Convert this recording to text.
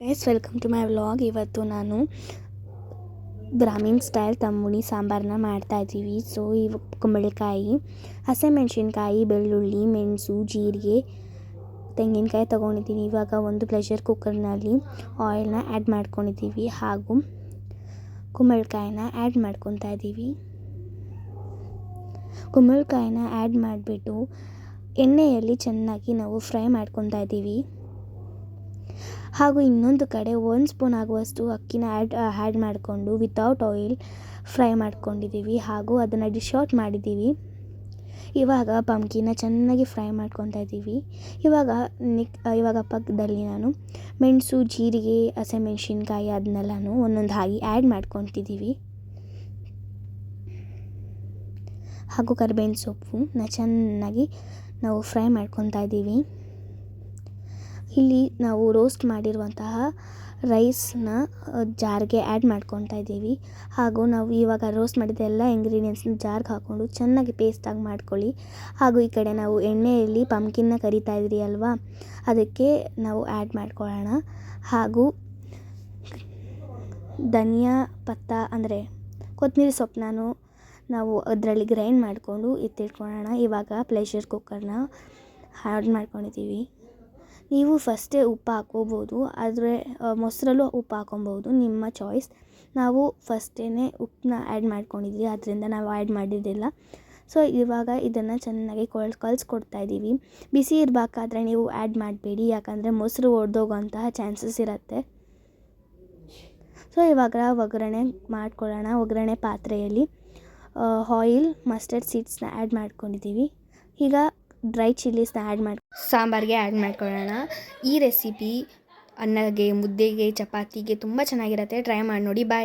Guys welcome to my vlog. ಇವತ್ತು ನಾನು ಗ್ರಾಮೀಣ ಸ್ಟೈಲ್ ತಂಬುಳಿ ಸಾಂಬಾರನ್ನ ಮಾಡ್ತಾಯಿದ್ದೀವಿ. ಸೊ ಇವು ಕುಂಬಳಕಾಯಿ, ಹಸಿಮೆಣ್ಸಿನ್ಕಾಯಿ, ಬೆಳ್ಳುಳ್ಳಿ, ಮೆಣಸು, ಜೀರಿಗೆ, ತೆಂಗಿನಕಾಯಿ ತೊಗೊಂಡಿದ್ದೀನಿ. ಇವಾಗ ಒಂದು ಪ್ರೆಷರ್ ಕುಕ್ಕರ್ನಲ್ಲಿ ಆಯಿಲ್ನ ಆ್ಯಡ್ ಮಾಡ್ಕೊಂಡಿದ್ದೀವಿ ಹಾಗೂ ಕುಂಬಳಕಾಯಿನ ಆ್ಯಡ್ ಮಾಡ್ಕೊತಾ ಇದ್ದೀವಿ. ಕುಂಬಳಕಾಯಿನ ಆ್ಯಡ್ ಮಾಡಿಬಿಟ್ಟು ಎಣ್ಣೆಯಲ್ಲಿ ಚೆನ್ನಾಗಿ ನಾವು ಫ್ರೈ ಮಾಡ್ಕೊತಾ ಇದ್ದೀವಿ. ಹಾಗೂ ಇನ್ನೊಂದು ಕಡೆ 1 ಸ್ಪೂನ್ ಆಗುವಷ್ಟು ಅಕ್ಕಿನ ಆ್ಯಡ್ ಮಾಡಿಕೊಂಡು ವಿತೌಟ್ ಆಯಿಲ್ ಫ್ರೈ ಮಾಡ್ಕೊಂಡಿದ್ದೀವಿ ಹಾಗೂ ಅದನ್ನು ಡಿಶ್ ಔಟ್ ಮಾಡಿದ್ದೀವಿ. ಇವಾಗ ಪಂಕಿನ ಚೆನ್ನಾಗಿ ಫ್ರೈ ಮಾಡ್ಕೊತಾ ಇದ್ದೀವಿ. ಇವಾಗ ಪಕ್ಕದಲ್ಲಿ ನಾನು ಮೆಣಸು, ಜೀರಿಗೆ, ಹಸಿಮೆಣ್ಸಿನ್ಕಾಯಿ ಅದನ್ನೆಲ್ಲನೂ ಒಂದೊಂದು ಹಾಗೆ ಆ್ಯಡ್ ಮಾಡ್ಕೊತಿದ್ದೀವಿ. ಹಾಗೂ ಕರಿಬೇವಿನ ಸೊಪ್ಪನ್ನ ಚೆನ್ನಾಗಿ ನಾವು ಫ್ರೈ ಮಾಡ್ಕೊತಾ ಇದ್ದೀವಿ. ಇಲ್ಲಿ ನಾವು ರೋಸ್ಟ್ ಮಾಡಿರುವಂತಹ ರೈಸ್ನ ಜಾರ್ಗೆ ಆ್ಯಡ್ ಮಾಡ್ಕೊತಾ ಇದ್ದೀವಿ. ಹಾಗೂ ನಾವು ಇವಾಗ ರೋಸ್ಟ್ ಮಾಡಿದ ಎಲ್ಲ ಇಂಗ್ರೀಡಿಯೆಂಟ್ಸ್ನ ಜಾರ್ಗೆ ಹಾಕ್ಕೊಂಡು ಚೆನ್ನಾಗಿ ಪೇಸ್ಟಾಗಿ ಮಾಡ್ಕೊಳ್ಳಿ. ಹಾಗೂ ಈ ಕಡೆ ನಾವು ಎಣ್ಣೆಯಲ್ಲಿ ಪಂಕಿನ್ನ ಕರಿತಾ ಇದ್ರಿ ಅಲ್ವಾ, ಅದಕ್ಕೆ ನಾವು ಆ್ಯಡ್ ಮಾಡ್ಕೊಳ್ಳೋಣ. ಹಾಗೂ ಧನಿಯಾ ಪತ್ತ ಅಂದರೆ ಕೊತ್ತಂಬರಿ ಸೊಪ್ಪನ್ನು ನಾವು ಅದರಲ್ಲಿ ಗ್ರೈಂಡ್ ಮಾಡಿಕೊಂಡು ಎತ್ತಿಟ್ಕೊಳ್ಳೋಣ. ಇವಾಗ ಪ್ರೆಷರ್ ಕುಕ್ಕರ್ನ ಆ್ಯಡ್ ಮಾಡ್ಕೊಂಡಿದ್ದೀವಿ. ನೀವು ಫಸ್ಟೇ ಉಪ್ಪು ಹಾಕ್ಕೋಬೋದು, ಆದರೆ ಮೊಸರಲ್ಲೂ ಉಪ್ಪು ಹಾಕ್ಕೊಬೋದು, ನಿಮ್ಮ ಚಾಯ್ಸ್. ನಾವು ಫಸ್ಟೇ ಉಪ್ಪನ್ನ ಆ್ಯಡ್ ಮಾಡ್ಕೊಂಡಿದ್ವಿ, ಅದರಿಂದ ನಾವು ಆ್ಯಡ್ ಮಾಡಿದ್ದಿಲ್ಲ. ಸೊ ಇವಾಗ ಇದನ್ನು ಚೆನ್ನಾಗಿ ಕಲಿಸ್ಕೊಡ್ತಾ ಇದ್ದೀವಿ. ಬಿಸಿ ಇರಬೇಕಾದ್ರೆ ನೀವು ಆ್ಯಡ್ ಮಾಡಬೇಡಿ, ಯಾಕಂದರೆ ಮೊಸರು ಒಡೆದೋಗೋಂತಹ ಚಾನ್ಸಸ್ ಇರುತ್ತೆ. ಸೊ ಇವಾಗ ಒಗ್ಗರಣೆ ಮಾಡ್ಕೊಳ್ಳೋಣ. ಒಗ್ಗರಣೆ ಪಾತ್ರೆಯಲ್ಲಿ ಆಯಿಲ್, ಮಸ್ಟರ್ಡ್ ಸೀಡ್ಸ್ನ ಆ್ಯಡ್ ಮಾಡ್ಕೊಂಡಿದ್ದೀವಿ. ಈಗ ಡ್ರೈ ಚಿಲ್ಲೀಸ್ನ ಸಾಂಬಾರಿಗೆ ಆ್ಯಡ್ ಮಾಡ್ಕೊಳ್ಳೋಣ. ಈ ರೆಸಿಪಿ ಅನ್ನಗೆ, ಮುದ್ದೆಗೆ, ಚಪಾತಿಗೆ ತುಂಬ ಚೆನ್ನಾಗಿರುತ್ತೆ. ಟ್ರೈ ಮಾಡಿ ನೋಡಿ. ಬಾಯ್.